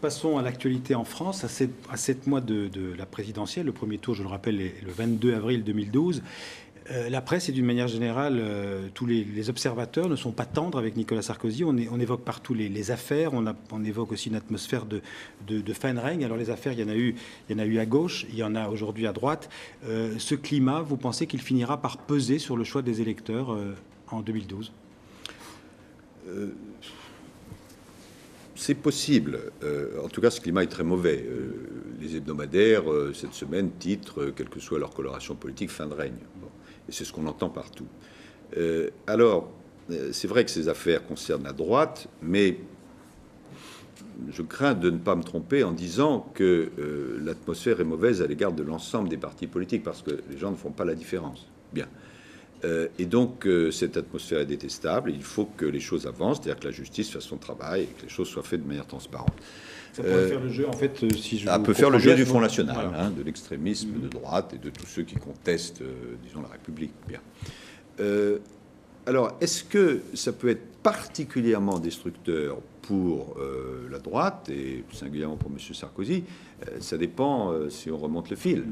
Passons à l'actualité en France. À 7 mois de la présidentielle, le premier tour, je le rappelle, est le 22 avril 2012. La presse et d'une manière générale, tous les observateurs ne sont pas tendres avec Nicolas Sarkozy. On évoque partout les affaires, on évoque aussi une atmosphère de fin de règne. Alors les affaires, il y en a eu à gauche, il y en a aujourd'hui à droite. Ce climat, vous pensez qu'il finira par peser sur le choix des électeurs en 2012 ? C'est possible. En tout cas, ce climat est très mauvais. Les hebdomadaires, cette semaine, titrent, quelle que soit leur coloration politique, fin de règne. Bon. Et c'est ce qu'on entend partout. Alors, c'est vrai que ces affaires concernent la droite, mais je crains de ne pas me tromper en disant que l'atmosphère est mauvaise à l'égard de l'ensemble des partis politiques, parce que les gens ne font pas la différence. Bien. Et donc, cette atmosphère est détestable. Il faut que les choses avancent, c'est-à-dire que la justice fasse son travail et que les choses soient faites de manière transparente. Ça pourrait faire le jeu, en fait, si je peut faire le jeu du Front voilà. National, de l'extrémisme de droite et de tous ceux qui contestent, disons, la République. Bien. Alors, est-ce que ça peut être particulièrement destructeur pour la droite, et singulièrement pour M. Sarkozy? Ça dépend si on remonte le fil.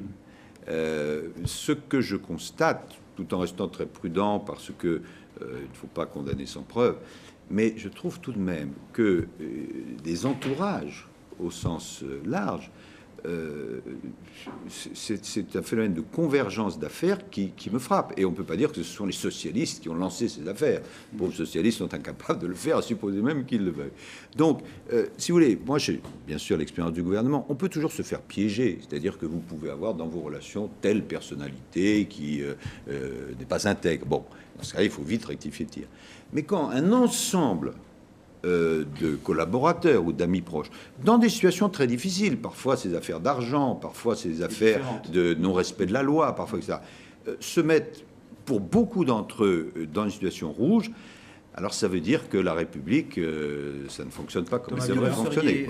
Ce que je constate, tout en restant très prudent, parce que il ne faut pas condamner sans preuve, mais je trouve tout de même que des entourages, au sens large, c'est un phénomène de convergence d'affaires qui me frappe. Et on ne peut pas dire que ce sont les socialistes qui ont lancé ces affaires. Les pauvres socialistes sont incapables de le faire, à supposer même qu'ils le veuillent. Donc, si vous voulez, moi j'ai bien sûr l'expérience du gouvernement. On peut toujours se faire piéger, c'est-à-dire que vous pouvez avoir dans vos relations telle personnalité qui n'est pas intègre. Bon, dans ce cas-là, il faut vite rectifier le tir. Mais quand un ensemble de collaborateurs ou d'amis proches, dans des situations très difficiles, parfois ces affaires d'argent, parfois ces affaires de non-respect de la loi, parfois etc., se mettent pour beaucoup d'entre eux dans une situation rouge, alors ça veut dire que la République, ça ne fonctionne pas comme ça devrait fonctionner.